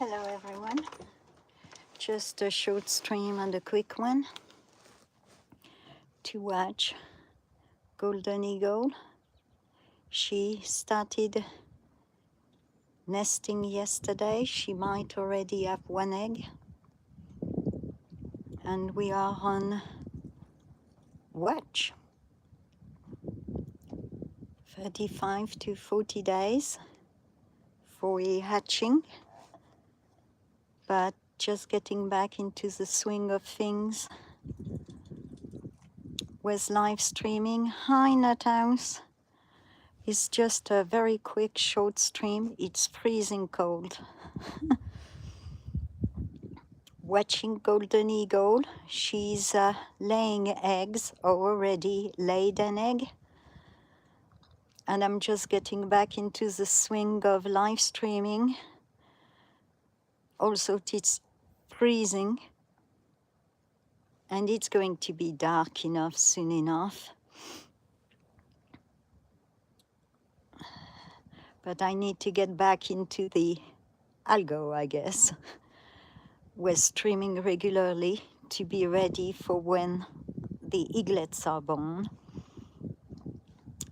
Hello everyone, just a short stream and a quick one to watch Golden Eagle. She started nesting yesterday. She might already have one egg, and we are on watch 35 to 40 days for a hatching, but just getting back into the swing of things with live streaming. Hi Nuthouse. It's just a very quick short stream. It's freezing cold. Watching Golden Eagle. She's laying eggs, already laid an egg. And I'm just getting back into the swing of live streaming. Also, it's freezing. And it's going to be dark enough soon enough. But I need to get back into the algo, I guess. We're streaming regularly to be ready for when the eaglets are born.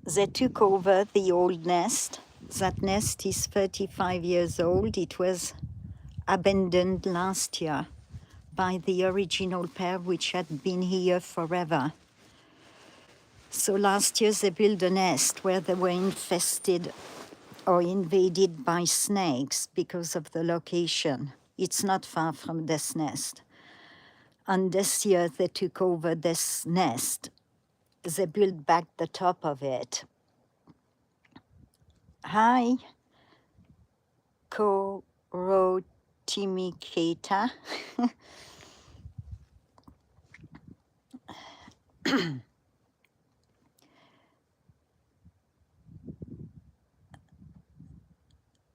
They took over the old nest. That nest is 35 years old. It was abandoned last year by the original pair, which had been here forever. So last year they built a nest where they were infested or invaded by snakes because of the location. It's not far from this nest. And this year they took over this nest. They built back the top of it. Hi, Korotimiketa.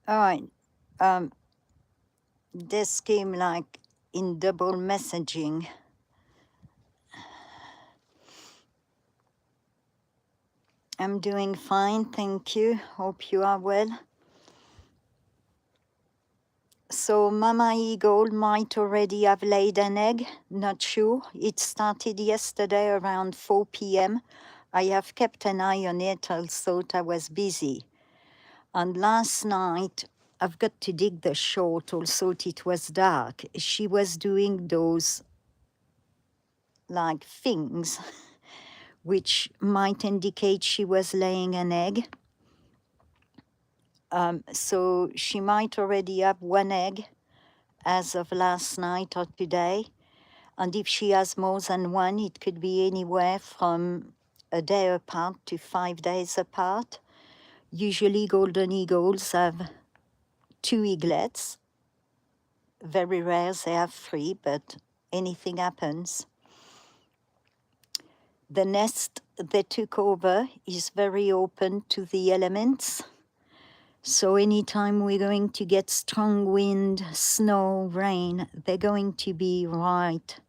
All right. This came like in double messaging. I'm doing fine, thank you. Hope you are well. So Mama Eagle might already have laid an egg, not sure. It started yesterday around 4 p.m. I have kept an eye on it, I thought I was busy. And last night, I've got to dig the short, also it was dark. She was doing those like things which might indicate she was laying an egg. So she might already have one egg as of last night or today. And if she has more than one, it could be anywhere from a day apart to 5 days apart. Usually Golden Eagles have 2 eaglets. Very rare they have 3, but anything happens. The nest they took over is very open to the elements. So anytime we're going to get strong wind, snow, rain, they're going to be right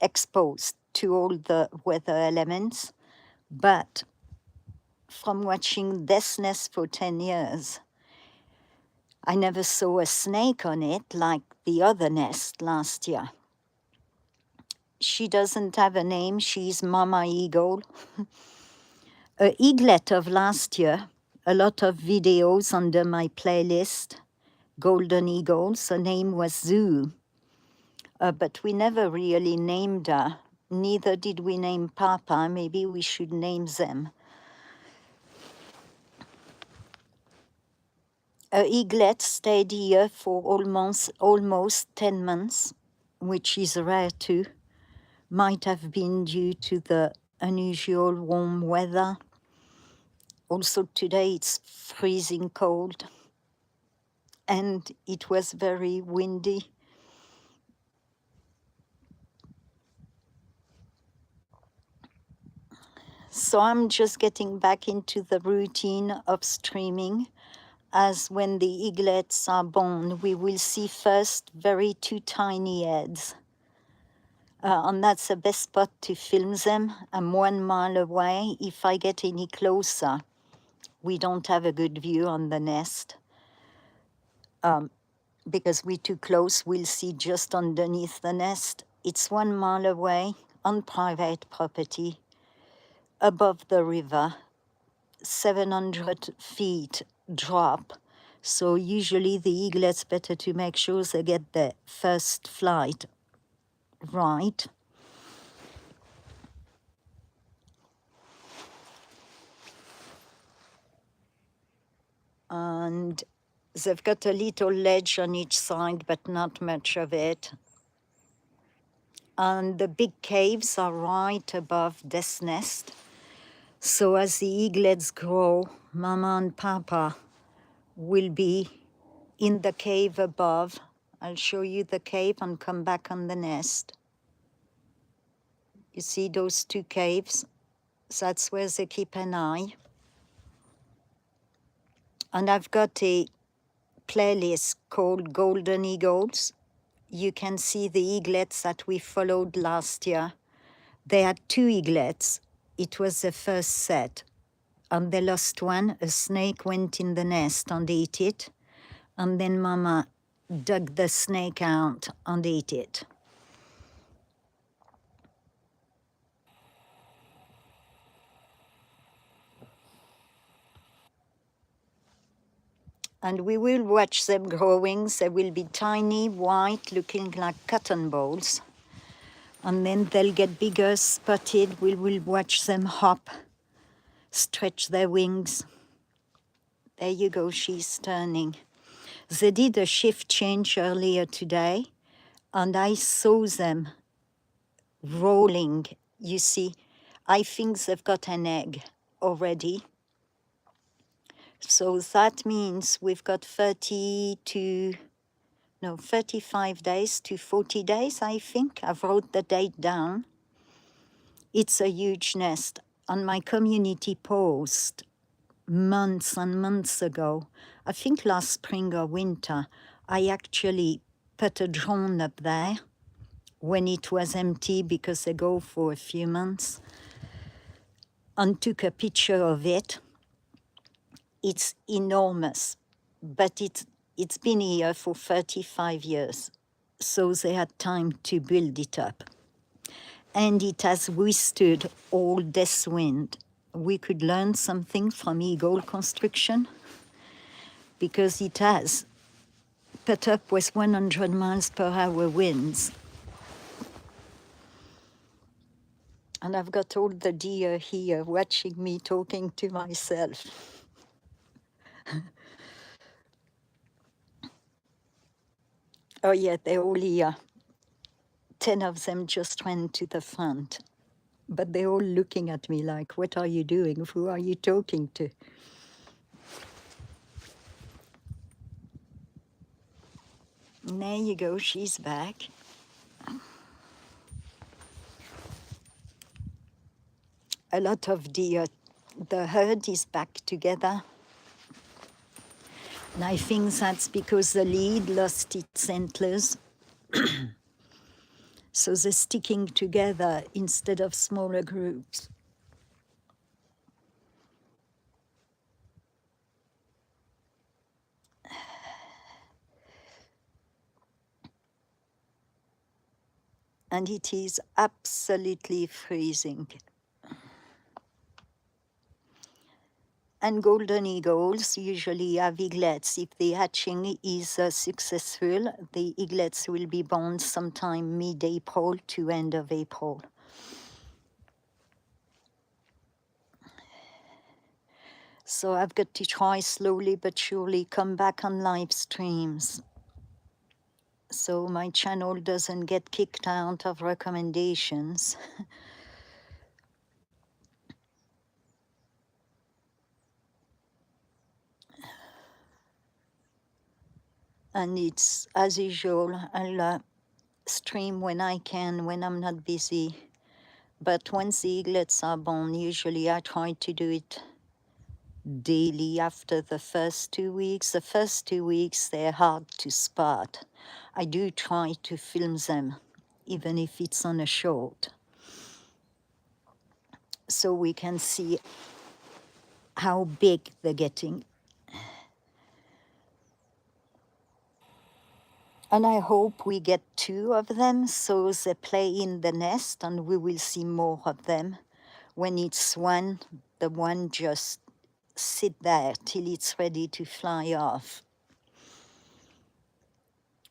exposed to all the weather elements. But from watching this nest for 10 years, I never saw a snake on it like the other nest last year. She doesn't have a name, she's Mama Eagle. A eaglet of last year, a lot of videos under my playlist, Golden Eagles, her name was Zoo. But we never really named her, neither did we name Papa, maybe we should name them. Her eaglet stayed here for almost 10 months, which is rare too. Might have been due to the unusual warm weather. Also today it's freezing cold and it was very windy. So I'm just getting back into the routine of streaming, as when the eaglets are born, we will see first very 2 tiny heads. And that's the best spot to film them. I'm 1 mile away. If I get any closer, we don't have a good view on the nest. because we're too close, we'll see just underneath the nest. It's 1 mile away on private property, above the river, 700 feet drop. So usually the eaglets better to make sure they get the first flight right. And they've got a little ledge on each side, but not much of it. And the big caves are right above this nest. So as the eaglets grow, Mama and Papa will be in the cave above. I'll show you the cave and come back on the nest. You see those 2 caves? That's where they keep an eye. And I've got a playlist called Golden Eagles. You can see the eaglets that we followed last year. They had 2 eaglets. It was the first set. And they lost one. A snake went in the nest and ate it. And then Mama dug the snake out and ate it. And we will watch them growing. They will be tiny, white, looking like cotton balls. And then they'll get bigger, spotted. We will watch them hop, stretch their wings. There you go, she's turning. They did a shift change earlier today, and I saw them rolling. You see, I think they've got an egg already. So that means we've got 35 days to 40 days, I think. I've wrote the date down. It's a huge nest. On my community post, months and months ago, I think last spring or winter, I actually put a drone up there when it was empty because they go for a few months and took a picture of it. It's enormous, but it's been here for 35 years. So they had time to build it up. And it has withstood all this wind. We could learn something from eagle construction because it has put up with 100 miles per hour winds. And I've got all the deer here watching me talking to myself. Oh yeah, they're all here. 10 of them just went to the front. But they're all looking at me like, what are you doing? Who are you talking to? And there you go, she's back. A lot of deer. The herd is back together. And I think that's because the lead lost its antlers. So they're sticking together instead of smaller groups. And it is absolutely freezing. And golden eagles usually have eaglets. If the hatching is successful, the eaglets will be born sometime mid-April to end of April. So I've got to try slowly but surely come back on live streams, so my channel doesn't get kicked out of recommendations. And it's, as usual, I'll stream when I can, when I'm not busy. But once the eaglets are born, usually I try to do it daily after the first 2 weeks. The first 2 weeks, they're hard to spot. I do try to film them, even if it's on a short, so we can see how big they're getting. And I hope we get 2 of them so they play in the nest and we will see more of them. When it's one, the one just sit there till it's ready to fly off.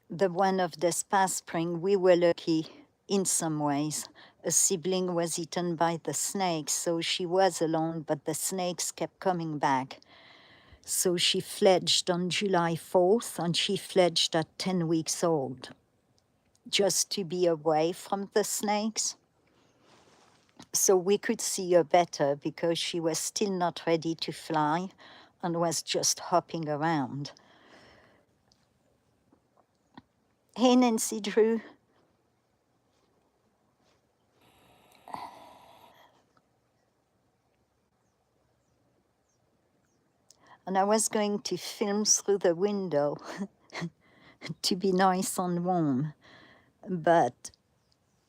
The one of this past spring, we were lucky in some ways. A sibling was eaten by the snakes, so she was alone, but the snakes kept coming back. So she fledged on July 4th, and she fledged at 10 weeks old, just to be away from the snakes. So we could see her better because she was still not ready to fly and was just hopping around. Hey, Nancy Drew. And I was going to film through the window to be nice and warm, but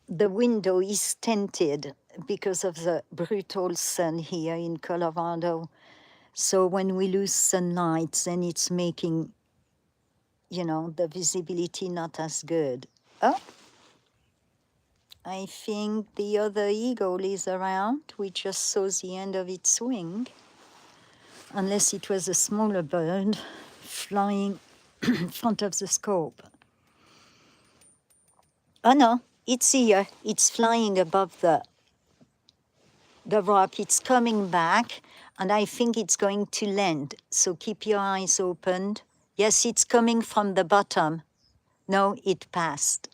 the window is tinted because of the brutal sun here in Colorado. So when we lose sunlight, then it's making, the visibility not as good. Oh, I think the other eagle is around. We just saw the end of its wing, unless it was a smaller bird flying in front of the scope. Oh no, it's here. It's flying above the rock. It's coming back, and I think it's going to land. So keep your eyes opened. Yes, it's coming from the bottom. No, it passed.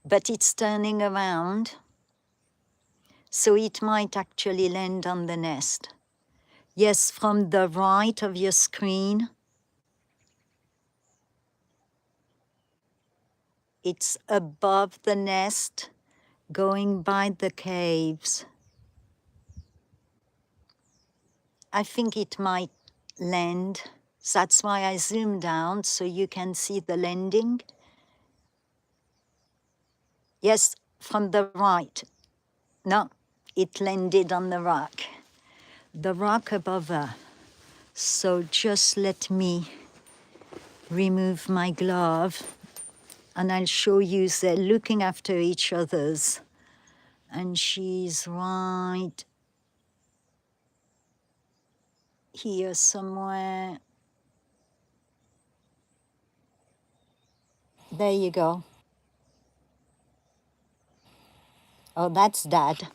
But it's turning around, so it might actually land on the nest. Yes, from the right of your screen. It's above the nest, going by the caves. I think it might land. That's why I zoomed down so you can see the landing. Yes, from the right. No, it landed on the rock above her. So just let me remove my glove and I'll show you they're looking after each other's. And she's right here somewhere. There you go. Oh, that's Dad.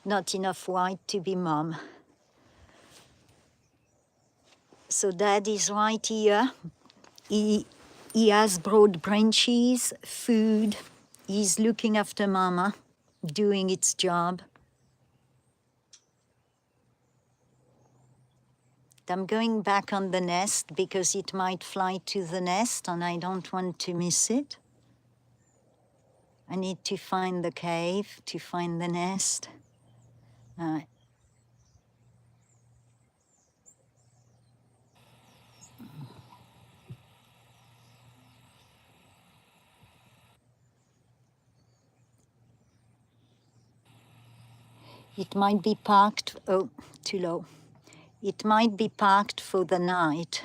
Not enough white to be Mom. So Dad is right here. He has broad branches, food. He's looking after Mama, doing its job. I'm going back on the nest because it might fly to the nest and I don't want to miss it. I need to find the cave, to find the nest. It might be parked, oh, too low. It might be parked for the night,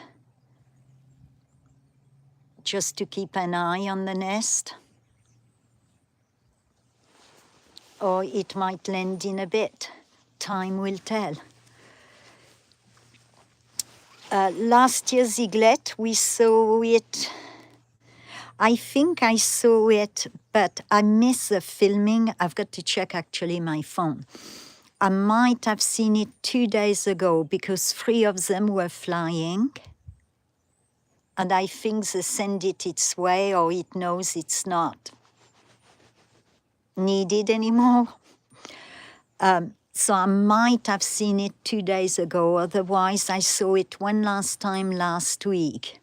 just to keep an eye on the nest. Or it might land in a bit. Time will tell. Last year's eaglet, we saw it. I think I saw it, but I missed the filming. I've got to check actually my phone. I might have seen it 2 days ago because 3 of them were flying. And I think they send it its way or it knows it's not needed anymore. So I might have seen it 2 days ago. Otherwise, I saw it one last time last week.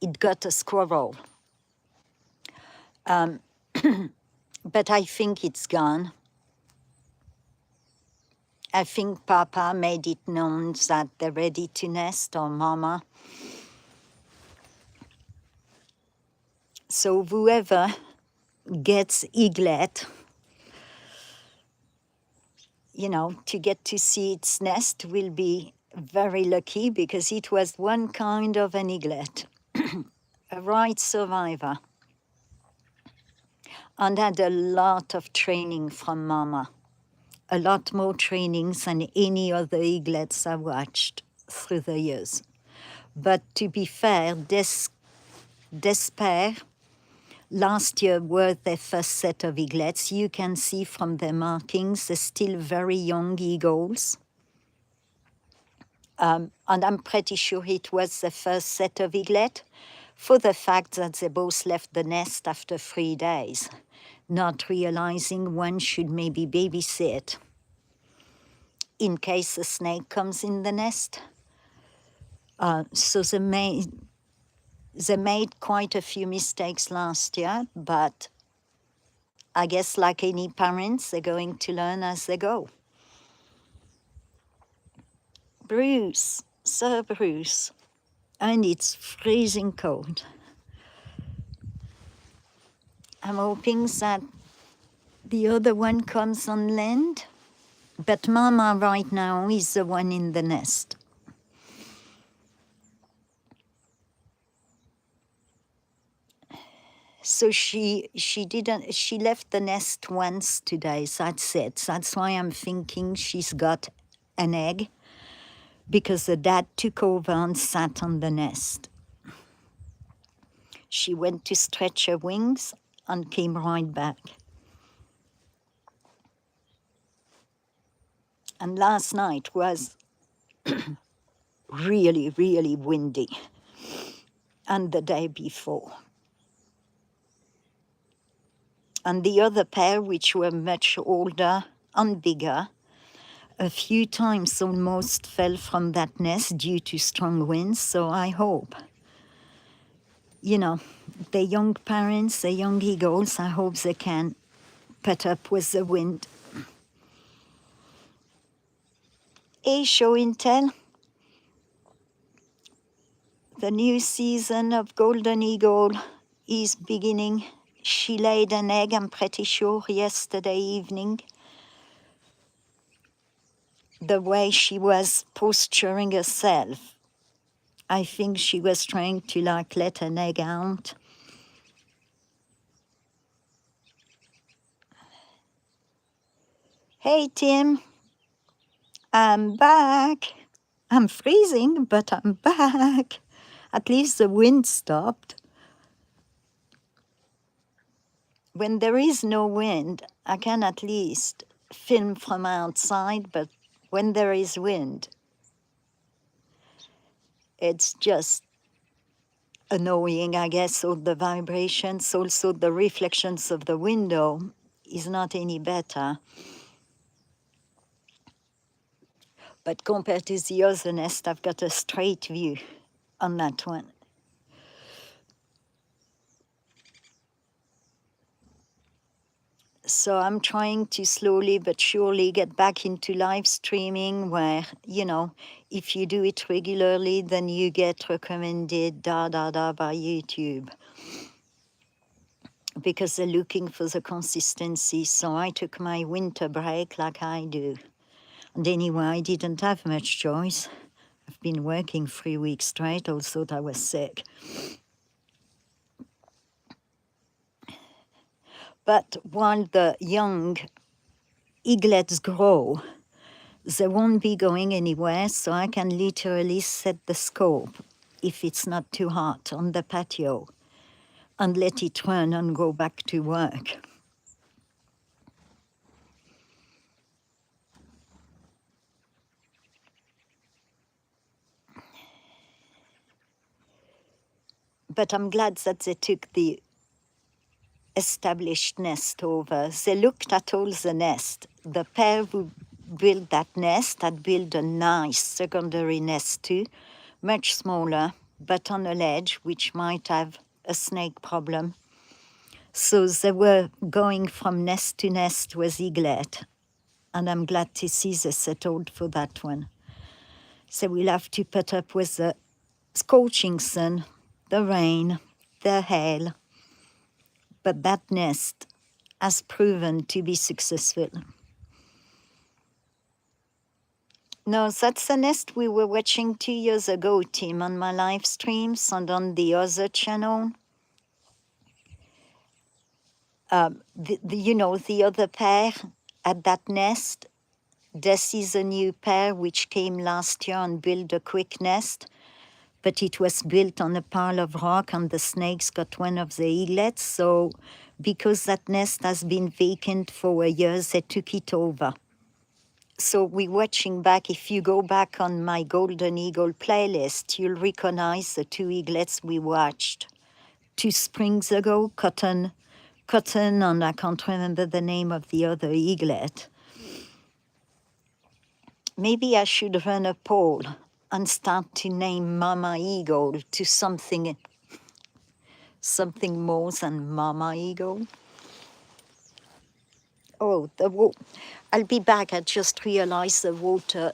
It got a squirrel. But I think it's gone. I think Papa made it known that they're ready to nest, or Mama. So whoever gets eaglet, to get to see its nest will be very lucky because it was one kind of an eaglet, a right survivor, and had a lot of training from Mama, a lot more trainings than any other eaglets I watched through the years. But to be fair, this pair last year were their first set of eaglets. You can see from their markings, they're still very young eagles. And I'm pretty sure it was the first set of eaglet for the fact that they both left the nest after 3 days, not realizing one should maybe babysit in case a snake comes in the nest. So they made quite a few mistakes last year, but I guess like any parents, they're going to learn as they go. Bruce, Sir Bruce, and it's freezing cold. I'm hoping that the other one comes on land, but Mama right now is the one in the nest. So she left the nest once today, that's it. That's why I'm thinking she's got an egg, because the dad took over and sat on the nest. She went to stretch her wings and came right back. And last night was really, really windy, and the day before. And the other pair, which were much older and bigger, a few times almost fell from that nest due to strong winds. So I hope, the young parents, the young eagles, I hope they can put up with the wind. Hey, show and tell. The new season of Golden Eagle is beginning. She laid an egg, I'm pretty sure, yesterday evening. The way she was posturing herself, I think she was trying to let an egg out. Hey, Tim, I'm back. I'm freezing, but I'm back. At least the wind stopped. When there is no wind, I can at least film from outside, but when there is wind, it's just annoying, I guess, all the vibrations, also the reflections of the window is not any better. But compared to the other nest, I've got a straight view on that one. So I'm trying to slowly but surely get back into live streaming where, if you do it regularly, then you get recommended by YouTube, because they're looking for the consistency. So I took my winter break like I do. And anyway, I didn't have much choice. I've been working 3 weeks straight, also I was sick. But while the young eaglets grow, they won't be going anywhere, so I can literally set the scope, if it's not too hot, on the patio and let it run and go back to work. But I'm glad that they took the established nest over. They looked at all the nest. The pair who built that nest had built a nice secondary nest too, much smaller, but on a ledge, which might have a snake problem. So they were going from nest to nest with eaglet, and I'm glad to see they settled for that one. So we'll have to put up with the scorching sun, the rain, the hail, but that nest has proven to be successful. No, that's the nest we were watching 2 years ago, Tim, on my live streams and on the other channel. The other pair at that nest, this is a new pair which came last year and built a quick nest, but it was built on a pile of rock and the snakes got one of the eaglets. So because that nest has been vacant for a year, they took it over. So we're watching back. If you go back on my Golden Eagle playlist, you'll recognize the two eaglets we watched 2 springs ago, Cotton, and I can't remember the name of the other eaglet. Maybe I should run a poll and start to name Mama Eagle to something more than Mama Eagle. Oh, I'll be back. I just realized the water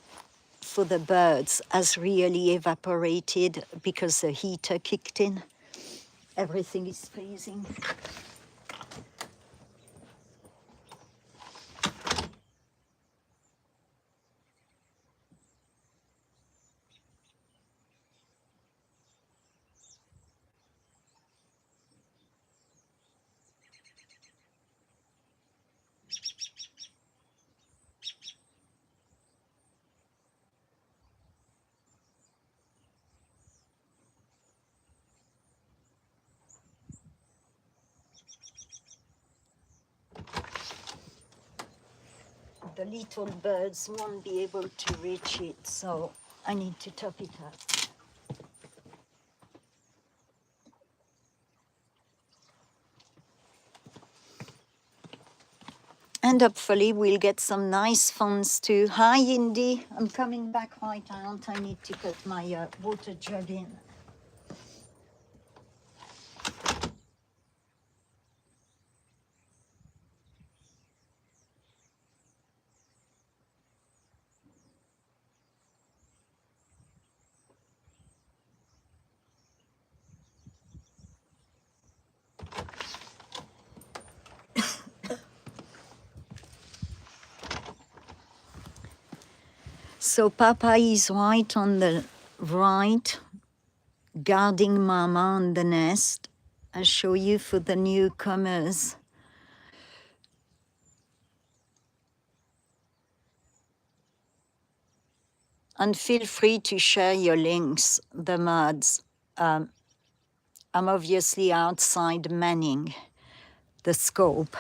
for the birds has really evaporated because the heater kicked in. Everything is freezing. The little birds won't be able to reach it, so I need to top it up. And hopefully we'll get some nice funds too. Hi, Indy. I'm coming back right out. I need to put my water jug in. So Papa is right on the right, guarding Mama on the nest. I'll show you for the newcomers. And feel free to share your links, the mods. I'm obviously outside manning the scope,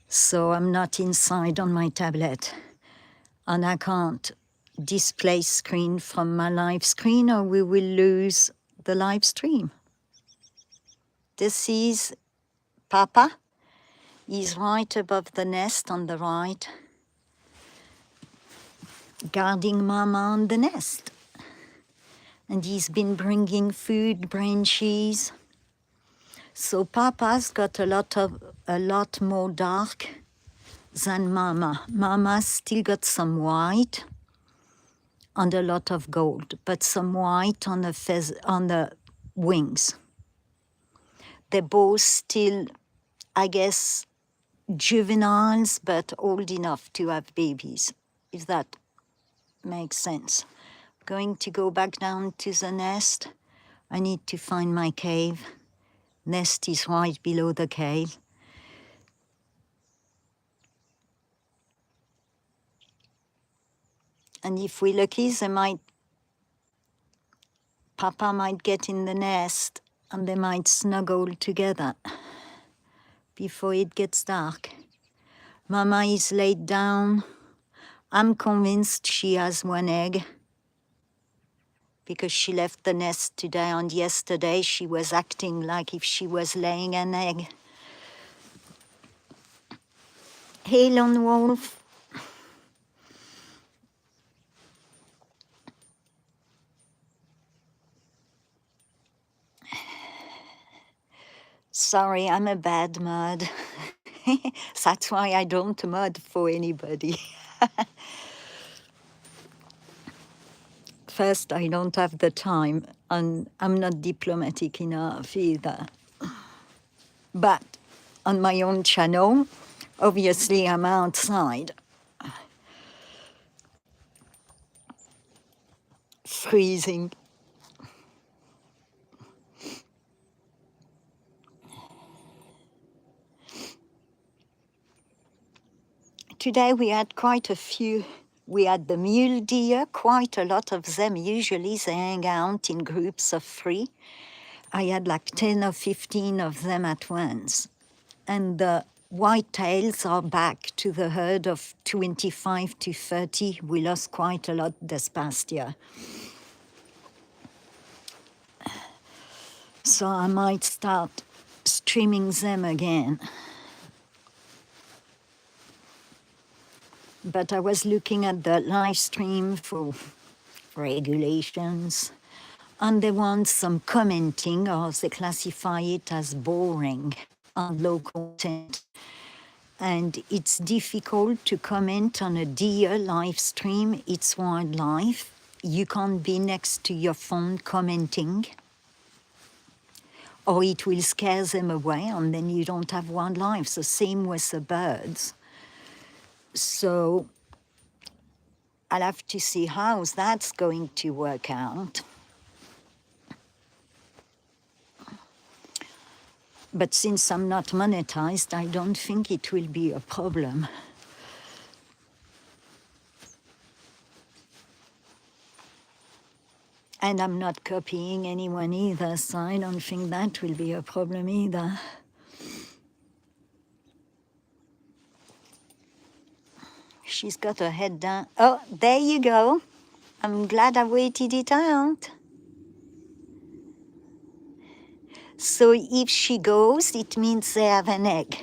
so I'm not inside on my tablet. And I can't display screen from my live screen or we will lose the live stream. This is Papa. He's right above the nest on the right, guarding Mama on the nest. And he's been bringing food, branches. So Papa's got a lot more dark than Mama. Mama's still got some white and a lot of gold, but some white on the wings. They're both still, I guess, juveniles, but old enough to have babies, if that makes sense. Going to go back down to the nest. I need to find my cave. Nest is right below the cave. And if we're lucky, Papa might get in the nest and they might snuggle together before it gets dark. Mama is laid down. I'm convinced she has one egg because she left the nest today, and yesterday she was acting like if she was laying an egg. Hey, Lone Wolf. Sorry, I'm a bad mod. That's why I don't mod for anybody. First, I don't have the time, and I'm not diplomatic enough either. But on my own channel, obviously I'm outside. freezing. Today we had quite a few. We had the mule deer, quite a lot of them. Usually they hang out in groups of 3. I had like 10 or 15 of them at once. And the whitetails are back to the herd of 25 to 30. We lost quite a lot this past year. So I might start streaming them again. But I was looking at the live stream for regulations, and they want some commenting, or they classify it as boring and low content. And it's difficult to comment on a deer live stream. It's wildlife. You can't be next to your phone commenting, or it will scare them away, and then you don't have wildlife. So same with the birds. So I'll have to see how that's going to work out. But since I'm not monetized, I don't think it will be a problem. And I'm not copying anyone either, so I don't think that will be a problem either. She's got her head down. Oh, there you go. I'm glad I waited it out. So if she goes, it means they have an egg.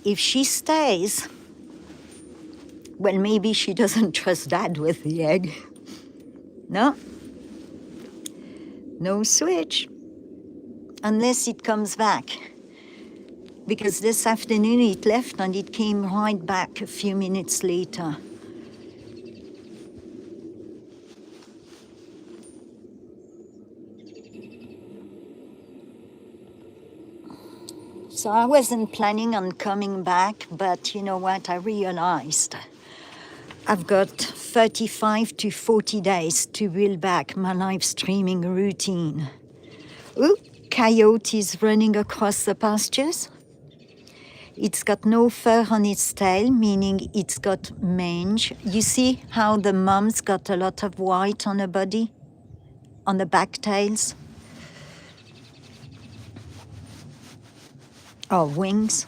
If she stays, well, maybe she doesn't trust Dad with the egg. No. No switch. Unless it comes back. Because this afternoon it left and it came right back a few minutes later. So I wasn't planning on coming back, but you know what, I realized I've got 35 to 40 days to build back my live streaming routine. Ooh, coyotes running across the pastures. It's got no fur on its tail, meaning it's got mange. You see how the mom's got a lot of white on her body, on the back tails? Or wings.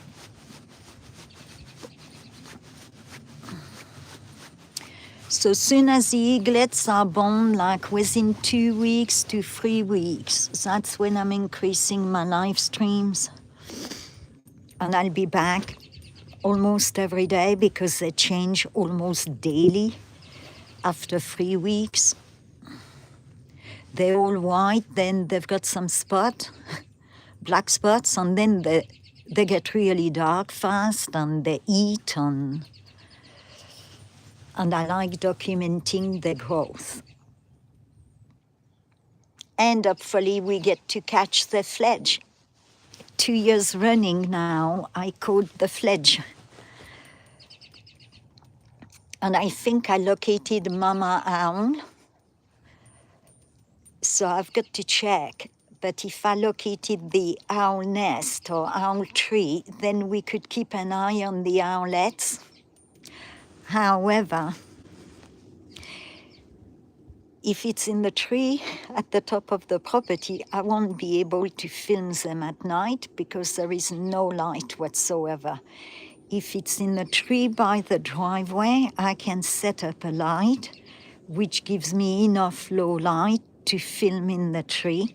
So soon as the eaglets are born, like within 2 weeks to 3 weeks, that's when I'm increasing my live streams. And I'll be back almost every day because they change almost daily after 3 weeks. They're all white, then they've got some spot, black spots, and then they get really dark fast and they eat, and I like documenting their growth. And hopefully we get to catch the fledge. 2 years running now, I caught the fledge. And I think I located Mama Owl. So I've got to check. But if I located the owl nest or owl tree, then we could keep an eye on the owlets. However, if it's in the tree at the top of the property, I won't be able to film them at night because there is no light whatsoever. If it's in the tree by the driveway, I can set up a light, which gives me enough low light to film in the tree,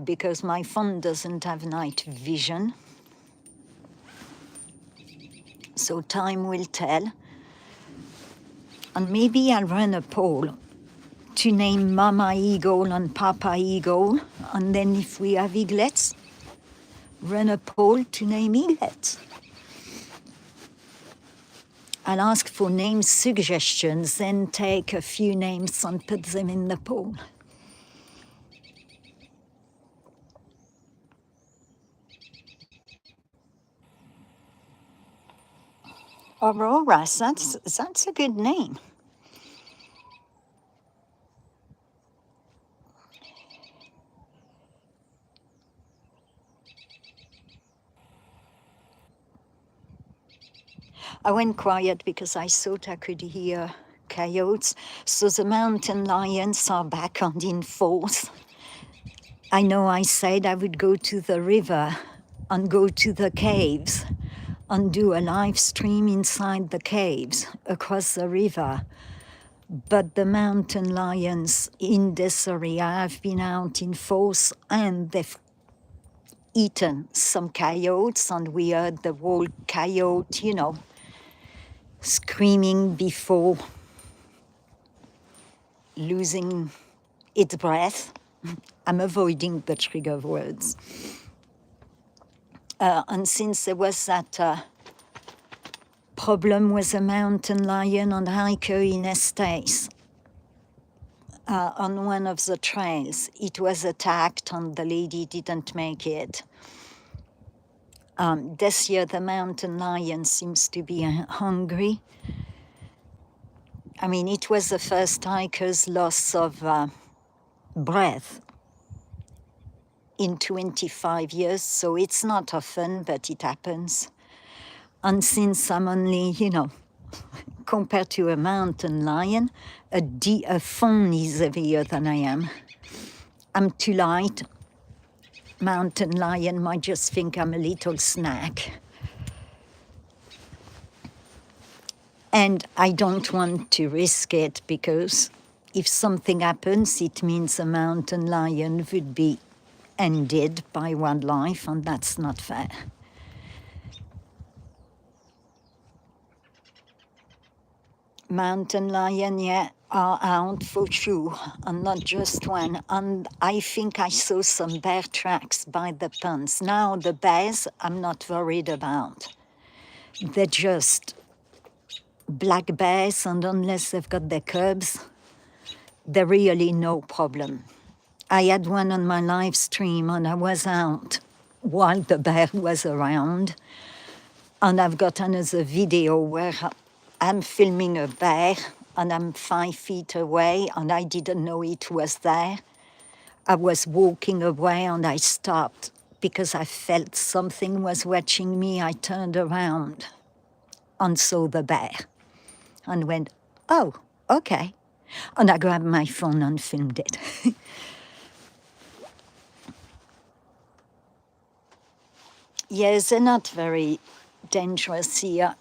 because my phone doesn't have night vision. So time will tell. And maybe I'll run a poll to name Mama Eagle and Papa Eagle, and then if we have eaglets, run a poll to name eaglets. I'll ask for name suggestions, then take a few names and put them in the poll. Aurora, that's a good name. I went quiet because I thought I could hear coyotes. So the mountain lions are back and in force. I know I said I would go to the river and go to the caves and do a live stream inside the caves across the river. But the mountain lions in this area have been out in force and they've eaten some coyotes, and we heard the whole coyote, screaming before losing its breath. I'm avoiding the trigger words. And since there was that problem with a mountain lion and hiker in Estes, on one of the trails, it was attacked and the lady didn't make it. This year, the mountain lion seems to be hungry. I mean, it was the first hiker's loss of breath in 25 years, so it's not often, but it happens. And since I'm only, compared to a mountain lion, a fawn is heavier than I am. I'm too light. Mountain lion might just think I'm a little snack. And I don't want to risk it because if something happens, it means a mountain lion would be ended by wildlife, and that's not fair. Mountain lion, yeah, are out for sure, and not just one. And I think I saw some bear tracks by the ponds. Now the bears, I'm not worried about. They're just black bears, and unless they've got their cubs, they're really no problem. I had one on my live stream, and I was out while the bear was around. And I've got another video where I'm filming a bear and I'm 5 feet away and I didn't know it was there. I was walking away and I stopped because I felt something was watching me. I turned around and saw the bear and went, oh, okay. And I grabbed my phone and filmed it. Yes, they're not very dangerous here.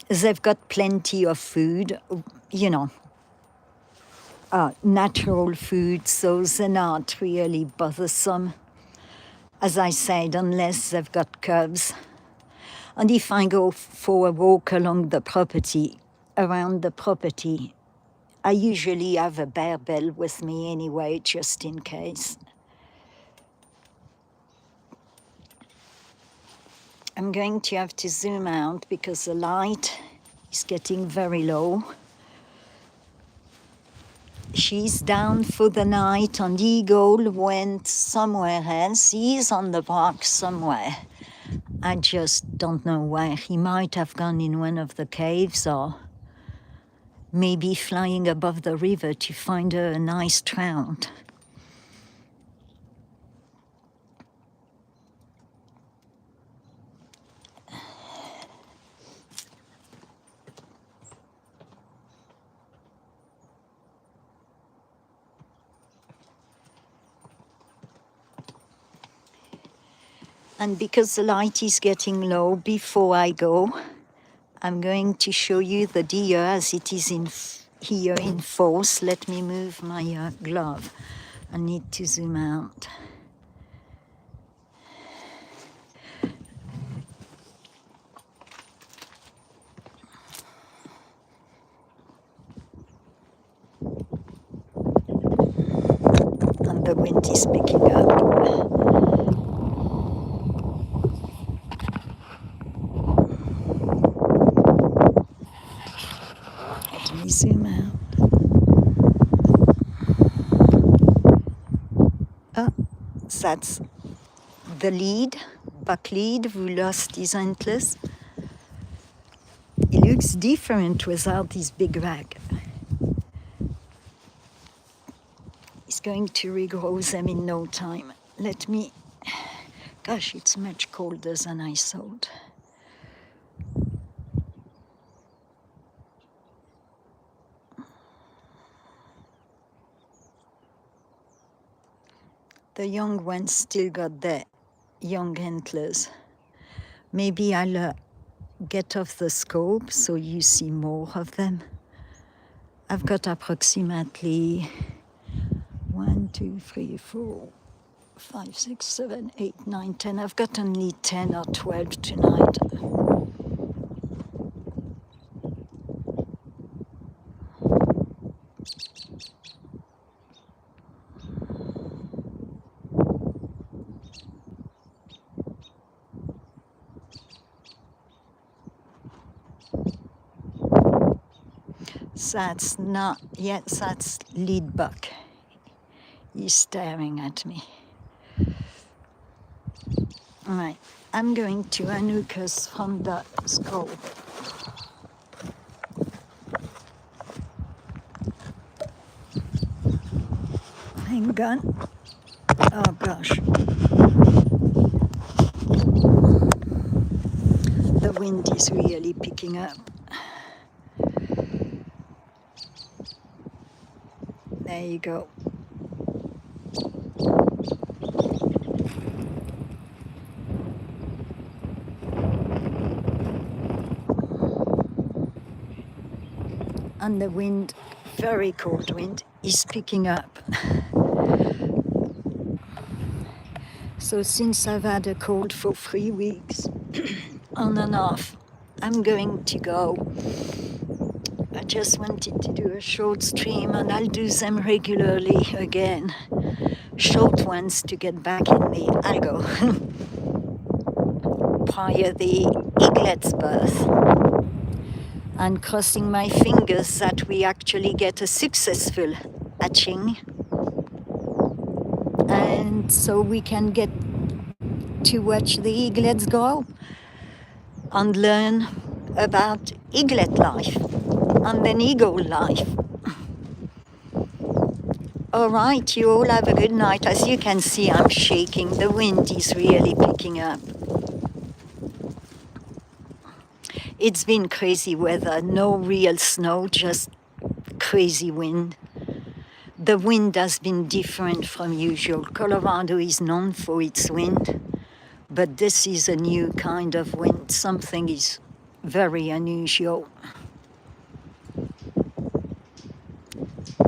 They've got plenty of food, natural food, so they're not really bothersome, as I said, unless they've got cubs. And if I go for a walk along the property, around the property, I usually have a bear bell with me anyway, just in case. I'm going to have to zoom out because the light is getting very low. She's down for the night and Eagle went somewhere else. He's on the park somewhere. I just don't know where. He might have gone in one of the caves or maybe flying above the river to find a nice trout. And because the light is getting low, before I go, I'm going to show you the deer as it is here in force. Let me move my glove. I need to zoom out. And the wind is picking up. Let me zoom out. That's the lead, buck lead, who lost his antlers. He looks different without his big rag. He's going to regrow them in no time. Gosh, it's much colder than I thought. The young ones still got their young antlers. Maybe I'll get off the scope so you see more of them. I've got approximately 1, 2, 3, 4, 5, 6, 7, 8, 9, 10. I've got only 10 or 12 tonight. That's not yet, that's leadbuck. He's staring at me. All right, I'm going to Anukas from the scope. Hang on. Oh gosh. The wind is really picking up. There you go. And the wind, very cold wind, is picking up. So since I've had a cold for 3 weeks, on and off, I'm going to go. I just wanted to do a short stream, and I'll do them regularly again. Short ones to get back in the algo prior the eaglet's birth. And crossing my fingers that we actually get a successful hatching. And so we can get to watch the eaglets grow and learn about eaglet life and then eagle life. All right, you all have a good night. As you can see, I'm shaking. The wind is really picking up. It's been crazy weather, no real snow, just crazy wind. The wind has been different from usual. Colorado is known for its wind, but this is a new kind of wind. Something is very unusual.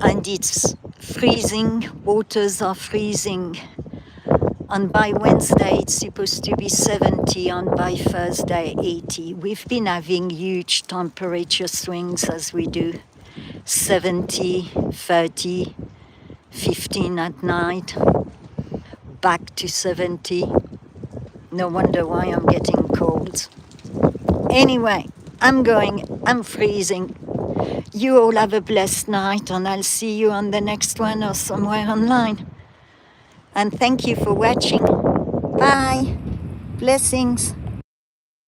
And it's freezing, waters are freezing. And by Wednesday, it's supposed to be 70, and by Thursday, 80. We've been having huge temperature swings as we do. 70, 30, 15 at night, back to 70. No wonder why I'm getting colds. Anyway, I'm freezing. You all have a blessed night, and I'll see you on the next one or somewhere online. And thank you for watching. Bye. Blessings.